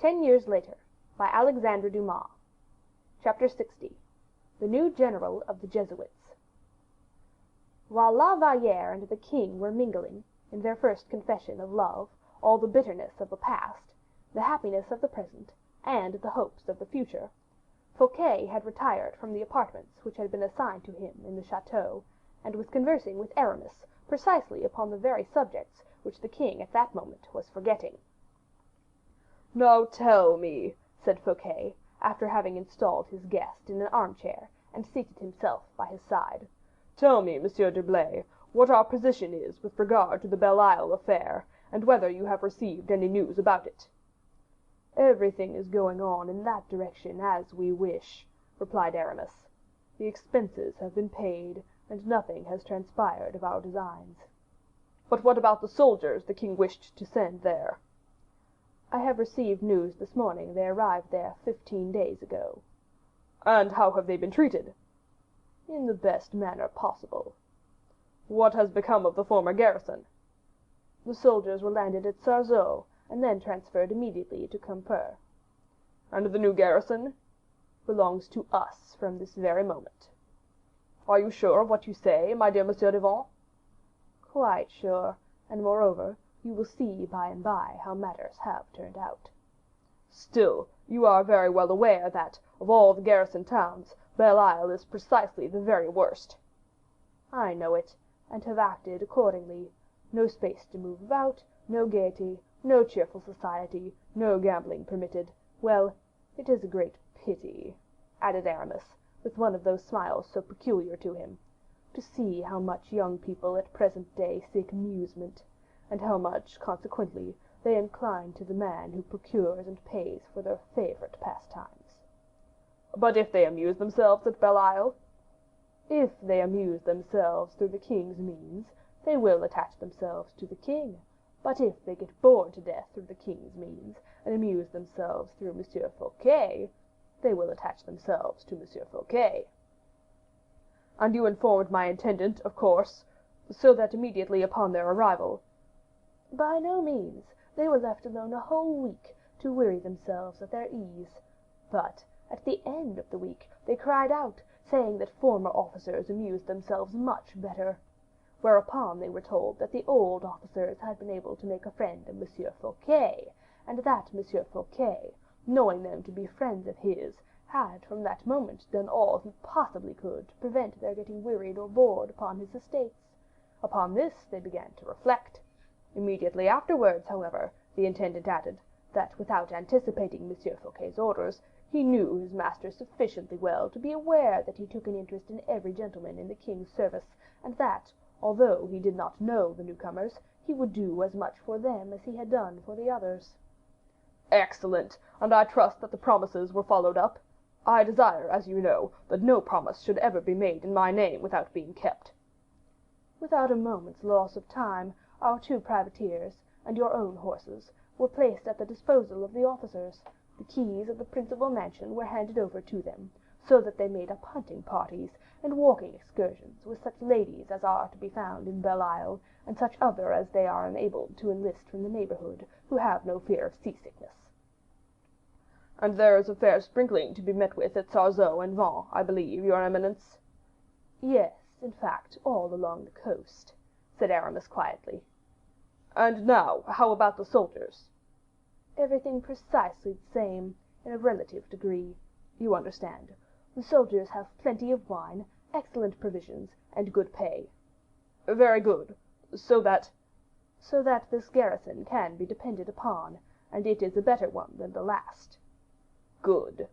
10 years later, by Alexandre Dumas. Chapter 60. The New General of the Jesuits. While La Valliere and the king were mingling, in their first confession of love, all the bitterness of the past, the happiness of the present, and the hopes of the future, Fouquet had retired from the apartments which had been assigned to him in the chateau, and was conversing with Aramis precisely upon the very subjects which the king at that moment was forgetting. "Now tell me," said Fouquet, after having installed his guest in an armchair and seated himself by his side, "tell me, Monsieur d'Herblay, what our position is with regard to the Belle Isle affair, and whether you have received any news about it." "Everything is going on in that direction as we wish," replied Aramis. "The expenses have been paid, and nothing has transpired of our designs." "But what about the soldiers the king wished to send there?" "I have received news this morning they arrived there 15 days ago." "And how have they been treated?" "In the best manner possible." "What has become of the former garrison?" "The soldiers were landed at Sarzeau, and then transferred immediately to Quimper." "And the new garrison?" "Belongs to us from this very moment." "Are you sure of what you say, my dear Monsieur de Vaux?" "Quite sure; and moreover, you will see by and by how matters have turned out." "Still, you are very well aware that, of all the garrison towns, Belle Isle is precisely the very worst." "I know it, and have acted accordingly. No space to move about, no gaiety, no cheerful society, no gambling permitted. Well, it is a great pity," added Aramis, with one of those smiles so peculiar to him, "to see how much young people at present day seek amusement, and how much, consequently, they incline to the man who procures and pays for their favorite pastimes." "But if they amuse themselves at Belle Isle?" "If they amuse themselves through the king's means, they will attach themselves to the king; but if they get bored to death through the king's means, and amuse themselves through Monsieur Fouquet, they will attach themselves to Monsieur Fouquet." "And you informed my intendant, of course, so that immediately upon their arrival—" "By no means; they were left alone a whole week to weary themselves at their ease. But at the end of the week they cried out, saying that former officers amused themselves much better. Whereupon they were told that the old officers had been able to make a friend of Monsieur Fouquet, and that Monsieur Fouquet, knowing them to be friends of his, had from that moment done all he possibly could to prevent their getting wearied or bored upon his estates. Upon this they began to reflect. Immediately afterwards, however, the intendant added, that without anticipating Monsieur Fouquet's orders, he knew his master sufficiently well to be aware that he took an interest in every gentleman in the king's service, and that, although he did not know the newcomers, he would do as much for them as he had done for the others." "Excellent; and I trust that the promises were followed up. I desire, as you know, that no promise should ever be made in my name without being kept." "Without a moment's loss of time, our 2 privateers, and your own horses, were placed at the disposal of the officers. The keys of the principal mansion were handed over to them, so that they made up hunting parties and walking excursions with such ladies as are to be found in Belle Isle, and such other as they are enabled to enlist from the neighborhood, who have no fear of seasickness." "And there is a fair sprinkling to be met with at Sarzeau and Vannes, I believe, your eminence?" "Yes, in fact, all along the coast," said Aramis quietly. "And now, how about the soldiers?" "Everything precisely the same, in a relative degree. You understand. The soldiers have plenty of wine, excellent provisions, and good pay." "Very good. So that—" "So that this garrison can be depended upon, and it is a better one than the last." "Good."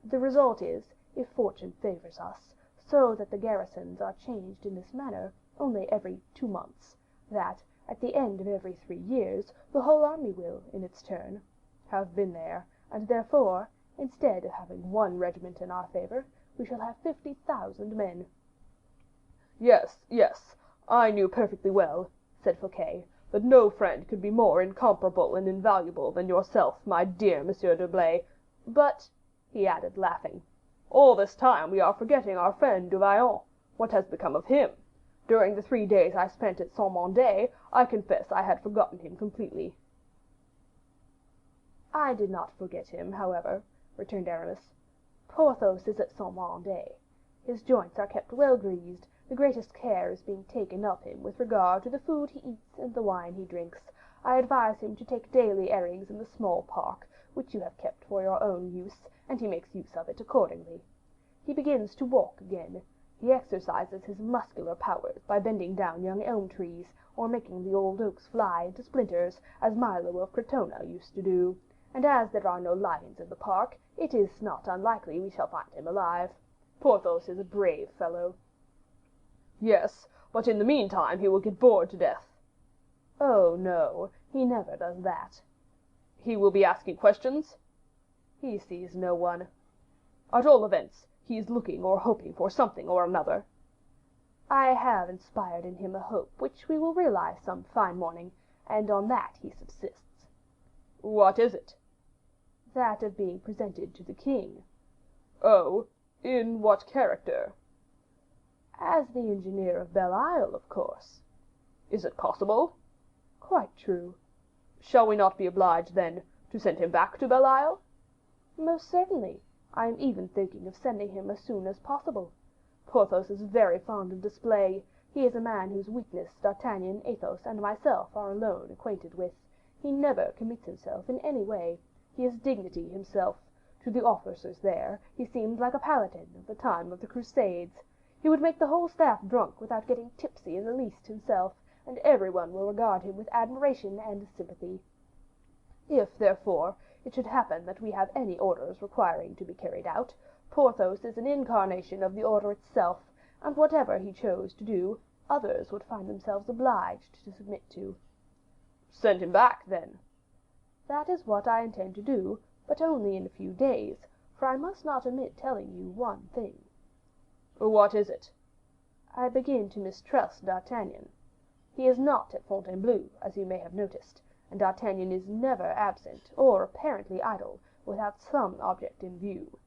"The result is, if fortune favors us, so that the garrisons are changed in this manner only every 2 months, that, at the end of every 3 years, the whole army will, in its turn, have been there, and therefore, instead of having 1 regiment in our favor, we shall have 50,000 men." "Yes, yes, I knew perfectly well," said Fouquet, "that no friend could be more incomparable and invaluable than yourself, my dear Monsieur d'Herblay. But," he added, laughing, "all this time we are forgetting our friend Du Vallon. What has become of him? During the 3 days I spent at Saint Mande, I confess I had forgotten him completely." "I did not forget him, however," returned Aramis. "Porthos is at Saint Mande. His joints are kept well greased, the greatest care is being taken of him with regard to the food he eats and the wine he drinks. I advise him to take daily airings in the small park, which you have kept for your own use, and he makes use of it accordingly. He begins to walk again. He exercises his muscular powers by bending down young elm trees, or making the old oaks fly into splinters, as Milo of Crotona used to do. And as there are no lions in the park, it is not unlikely we shall find him alive. Porthos is a brave fellow." "Yes, but in the meantime he will get bored to death." "Oh, no, he never does that." "He will be asking questions?" "He sees no one." "At all events, he is looking or hoping for something or another." "I have inspired in him a hope which we will realize some fine morning, and on that he subsists." "What is it?" "That of being presented to the king." "Oh, in what character?" "As the engineer of Belle Isle, of course." "Is it possible?" "Quite true." "Shall we not be obliged, then, to send him back to Belle Isle?" "Most certainly. I am even thinking of sending him as soon as possible. Porthos is very fond of display. He is a man whose weakness D'Artagnan, Athos, and myself are alone acquainted with. He never commits himself in any way. He is dignity himself. To the officers there, he seems like a paladin of the time of the Crusades. He would make the whole staff drunk without getting tipsy in the least himself, and everyone will regard him with admiration and sympathy. If, therefore, it should happen that we have any orders requiring to be carried out, Porthos is an incarnation of the order itself, and whatever he chose to do, others would find themselves obliged to submit to." "Send him back, then." "That is what I intend to do, but only in a few days, for I must not omit telling you one thing." "What is it?" "I begin to mistrust D'Artagnan. He is not at Fontainebleau, as you may have noticed, and D'Artagnan is never absent, or apparently idle, without some object in view.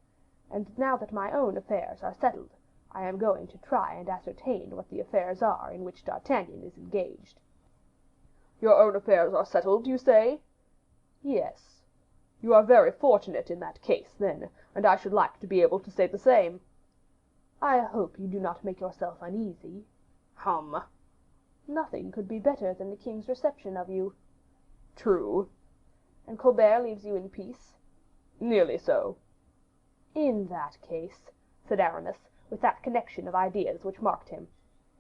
And now that my own affairs are settled, I am going to try and ascertain what the affairs are in which D'Artagnan is engaged." "Your own affairs are settled, you say?" "Yes." "You are very fortunate in that case, then, and I should like to be able to say the same." "I hope you do not make yourself uneasy." "Hum!" "Nothing could be better than the king's reception of you." "True." "And Colbert leaves you in peace." "Nearly so." "In that case," said Aramis, with that connection of ideas which marked him,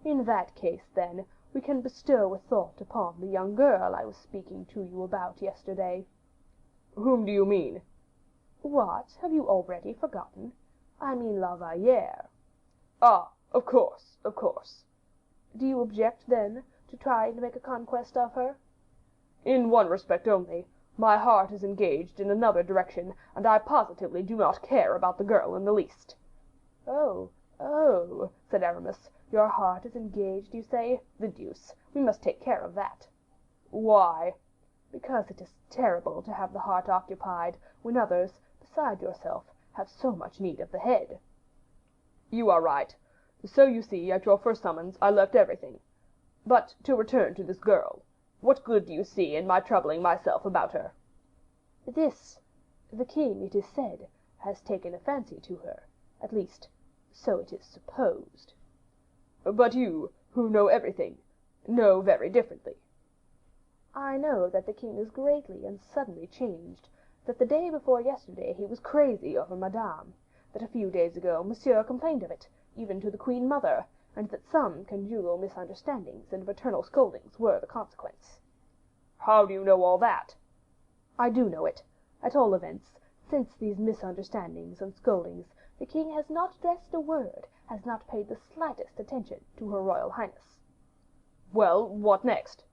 "in that case, then, we can bestow a thought upon the young girl I was speaking to you about yesterday." "Whom do you mean?" "What, have you already forgotten? I mean La Valliere." "Ah, of course, of course." "Do you object, then, to try to make a conquest of her?" "In one respect only. My heart is engaged in another direction, and I positively do not care about the girl in the least." "Oh, oh," said Aramis, "your heart is engaged, you say? The deuce! We must take care of that." "Why?" "Because it is terrible to have the heart occupied, when others, besides yourself, have so much need of the head." "You are right. So you see, at your first summons, I left everything. But to return to this girl. What good do you see in my troubling myself about her?" The king, it is said, has taken a fancy to her. At least, so it is supposed." "But you, who know everything, know very differently." "I know that the king is greatly and suddenly changed; that the day before yesterday he was crazy over Madame; that a few days ago Monsieur complained of it, even to the queen mother, and that some conjugal misunderstandings and maternal scoldings were the consequence." "How do you know all that?" "I do know it. At all events, since these misunderstandings and scoldings, the king has not addressed a word, has not paid the slightest attention to her royal highness." "Well, what next?"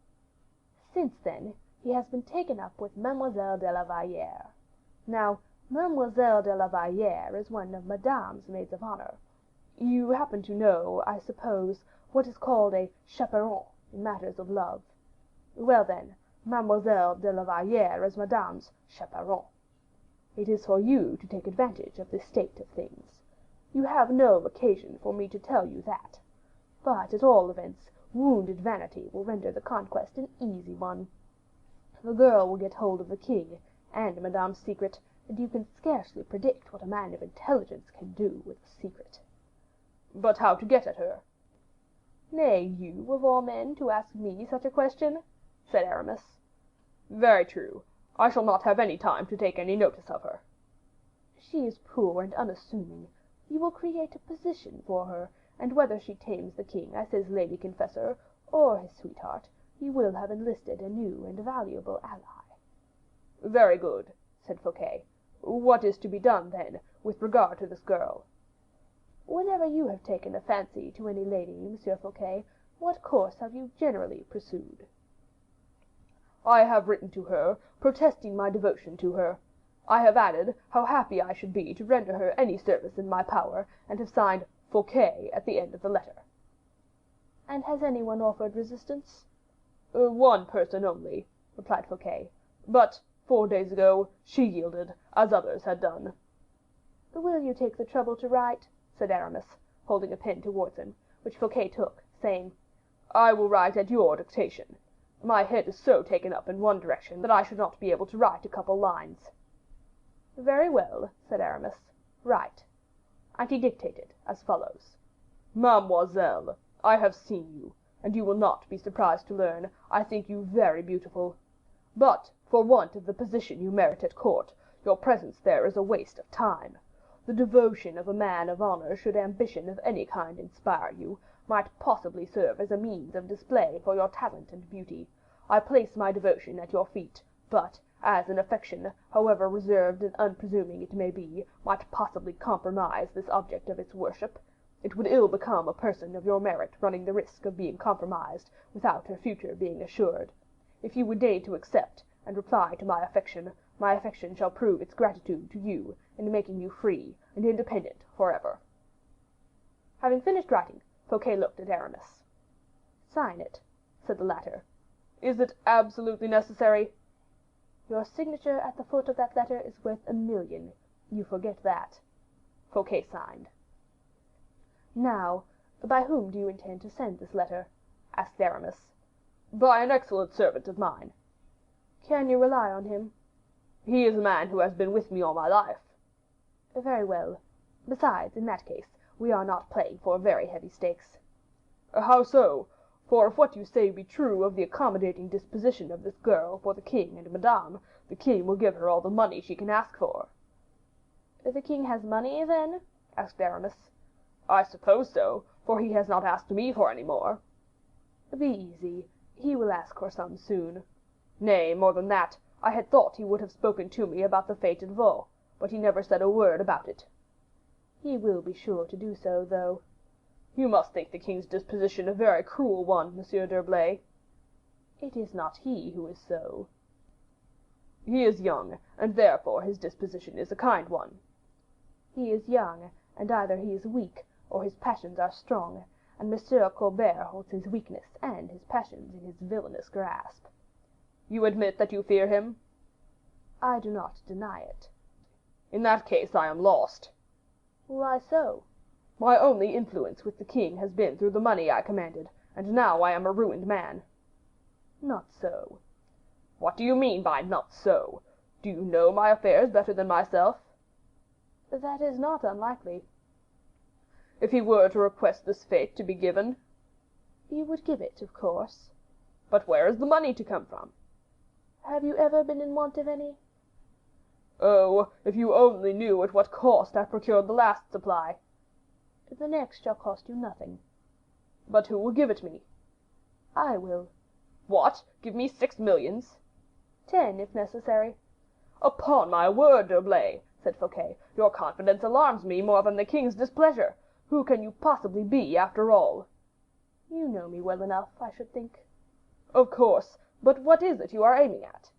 "Since then, he has been taken up with Mademoiselle de la Valliere. Now, Mademoiselle de la Valliere is one of Madame's maids of honor. You happen to know, I suppose, what is called a chaperon in matters of love. Well, then, Mademoiselle de la Valliere is Madame's chaperon. It is for you to take advantage of this state of things. You have no occasion for me to tell you that. But at all events, wounded vanity will render the conquest an easy one. The girl will get hold of the king, and Madame's secret, and you can scarcely predict what a man of intelligence can do with a secret." "But how to get at her?" "Nay, you, of all men, to ask me such a question," said Aramis. "Very true. I shall not have any time to take any notice of her." "She is poor and unassuming. You will create a position for her, and whether she tames the king as his lady confessor, or his sweetheart, you will have enlisted a new and valuable ally." "Very good," said Fouquet. "What is to be done, then, with regard to this girl?" "Whenever you have taken a fancy to any lady, Monsieur Fouquet, what course have you generally pursued?" "I have written to her, protesting my devotion to her. I have added how happy I should be to render her any service in my power, and have signed Fouquet at the end of the letter." "And has anyone offered resistance?" "One person only," replied Fouquet; "but 4 days ago she yielded, as others had done." "Will you take the trouble to write?" said Aramis, holding a pen towards him, which Fouquet took, saying, "I will write at your dictation. My head is so taken up in one direction that I should not be able to write a couple lines." "Very well," said Aramis, "write." And he dictated as follows: "Mademoiselle, I have seen you, and you will not be surprised to learn I think you very beautiful. But for want of the position you merit at court, your presence there is a waste of time. The devotion of a man of honor, should ambition of any kind inspire you, might possibly serve as a means of display for your talent and beauty. I place my devotion at your feet, but as an affection, however reserved and unpresuming it may be, might possibly compromise this object of its worship, it would ill become a person of your merit running the risk of being compromised without her future being assured. If you would deign to accept and reply to my affection shall prove its gratitude to you in making you free and independent forever." Having finished writing, Fouquet looked at Aramis. "Sign it," said the latter. "Is it absolutely necessary?" "Your signature at the foot of that letter is worth 1,000,000. You forget that." Fouquet signed. "Now, by whom do you intend to send this letter?" asked Aramis. "By an excellent servant of mine." "Can you rely on him?" "He is a man who has been with me all my life." "Very well. Besides, in that case, we are not playing for very heavy stakes." "How so? For if what you say be true of the accommodating disposition of this girl for the king and Madame, the king will give her all the money she can ask for." "The king has money, then?" asked Aramis. "I suppose so, for he has not asked me for any more." "Be easy, he will ask for some soon." "Nay, more than that, I had thought he would have spoken to me about the fete at Vaux, but he never said a word about it." "He will be sure to do so, though." "You must think the king's disposition a very cruel one, Monsieur d'Herblay." "It is not he who is so." "He is young, and therefore his disposition is a kind one." "He is young, and either he is weak, or his passions are strong, and Monsieur Colbert holds his weakness and his passions in his villainous grasp." "You admit that you fear him?" "I do not deny it." "In that case I am lost." "Why so?" "My only influence with the king has been through the money I commanded, and now I am a ruined man." "Not so." "What do you mean by 'not so'? Do you know my affairs better than myself?" "That is not unlikely." "If he were to request this fete to be given?" "You would give it, of course." "But where is the money to come from?" "Have you ever been in want of any?" "Oh, if you only knew at what cost I procured the last supply." "The next shall cost you nothing." "But who will give it me?" "I will." "What, give me 6 millions?" 10, if necessary." "Upon my word, D'Herblay," said Fouquet, "your confidence alarms me more than the king's displeasure. Who can you possibly be, after all?" "You know me well enough, I should think." "Of course, but what is it you are aiming at?"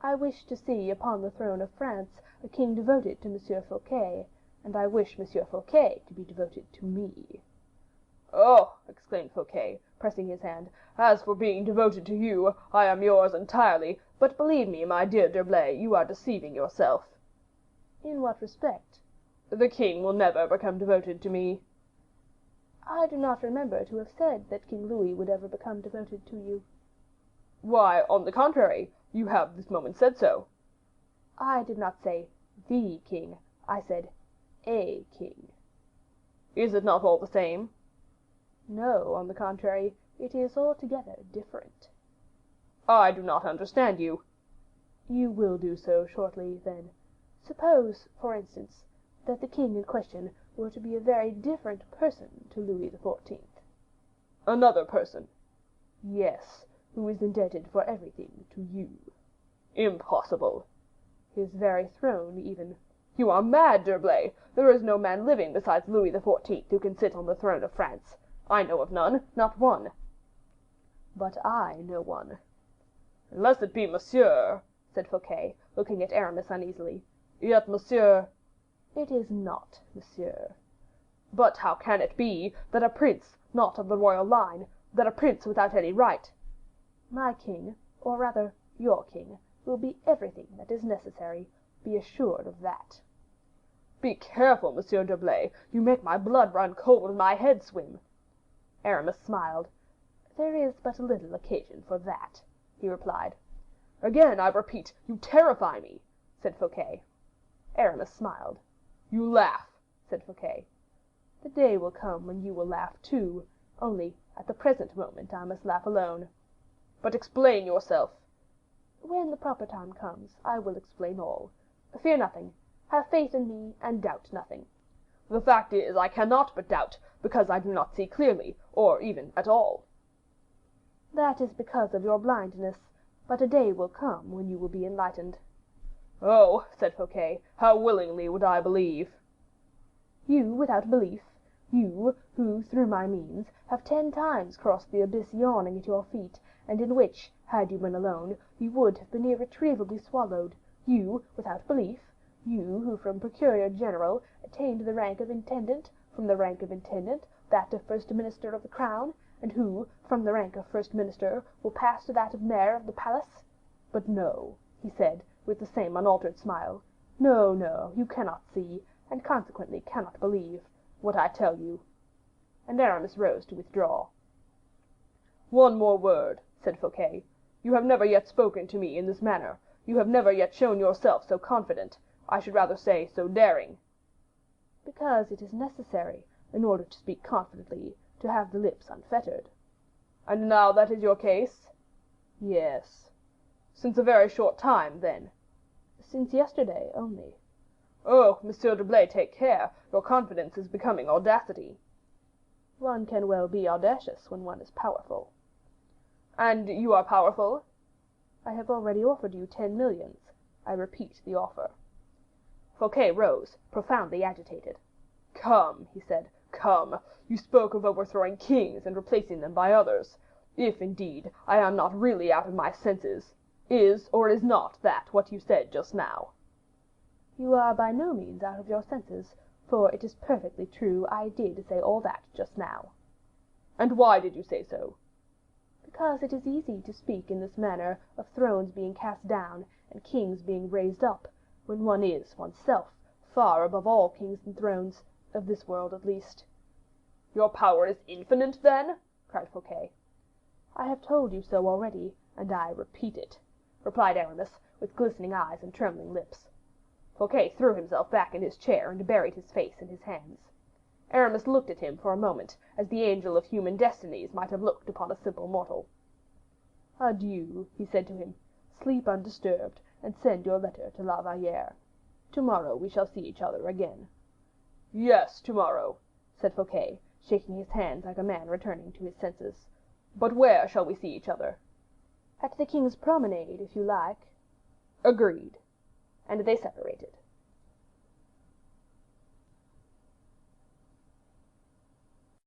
"I wish to see upon the throne of France a king devoted to Monsieur Fouquet, and I wish Monsieur Fouquet to be devoted to me." "Oh!" exclaimed Fouquet, pressing his hand, "as for being devoted to you, I am yours entirely; but believe me, my dear D'Herblay, you are deceiving yourself." "In what respect?" "The king will never become devoted to me." "I do not remember to have said that King Louis would ever become devoted to you." "Why, on the contrary, you have this moment said so." I did not say the king, I said a king. Is it not all the same? No, on the contrary, it is altogether different. I do not understand you. You will do so shortly, then. Suppose, for instance, that the king in question were to be a very different person to Louis XIV. Another person? Yes, who is indebted for everything to you. Impossible. His very throne, even. You are mad, D'Herblay. There is no man living besides Louis XIV who can sit on the throne of France. I know of none, not one. But I know one. Unless it be Monsieur, said Fouquet, looking at Aramis uneasily. Yet Monsieur... It is not Monsieur. But how can it be that a prince not of the royal line, that a prince without any right... My king, or rather your king, will be everything that is necessary. Be assured of that. Be careful, Monsieur d'Herblay. You make my blood run cold and my head swim. Aramis smiled. There is but a little occasion for that, he replied. Again, I repeat, you terrify me, said Fouquet. Aramis smiled. You laugh, said Fouquet. The day will come when you will laugh too, only at the present moment I must laugh alone. But explain yourself. When the proper time comes, I will explain all. Fear nothing. Have faith in me, and doubt nothing. The fact is, I cannot but doubt, because I do not see clearly, or even at all. That is because of your blindness, but a day will come when you will be enlightened. Oh, said Fouquet, how willingly would I believe. You without belief, you who, through my means, have 10 times crossed the abyss yawning at your feet, and in which, had you been alone, you would have been irretrievably swallowed, you without belief, you who from procureur general attained the rank of intendant, from the rank of intendant that of first minister of the crown, and who, from the rank of first minister, will pass to that of mayor of the palace. But no, he said, with the same unaltered smile, no, no, you cannot see, and consequently cannot believe, what I tell you. And Aramis rose to withdraw. One more word, said Fouquet. You have never yet spoken to me in this manner. You have never yet shown yourself so confident. I should rather say so daring. Because it is necessary, in order to speak confidently, to have the lips unfettered. And now that is your case? Yes. Since a very short time, then? Since yesterday only. Oh, Monsieur d'Herblay, take care. Your confidence is becoming audacity. One can well be audacious when one is powerful. And you are powerful? I have already offered you 10 millions. I repeat the offer. Fouquet rose, profoundly agitated. Come, he said, come. You spoke of overthrowing kings and replacing them by others. If, indeed, I am not really out of my senses, is or is not that what you said just now? You are by no means out of your senses, for it is perfectly true I did say all that just now. And why did you say so? Because it is easy to speak in this manner of thrones being cast down and kings being raised up, when one is oneself far above all kings and thrones, of this world at least. Your power is infinite, then? Cried Fouquet. I have told you so already, and I repeat it, replied Aramis, with glistening eyes and trembling lips. Fouquet threw himself back in his chair and buried his face in his hands. Aramis looked at him for a moment, as the angel of human destinies might have looked upon a simple mortal. Adieu, he said to him. Sleep undisturbed, and send your letter to La Valliere. Tomorrow we shall see each other again. Yes, tomorrow, said Fouquet, shaking his hands like a man returning to his senses. But where shall we see each other? At the King's Promenade, if you like. Agreed. And they separated.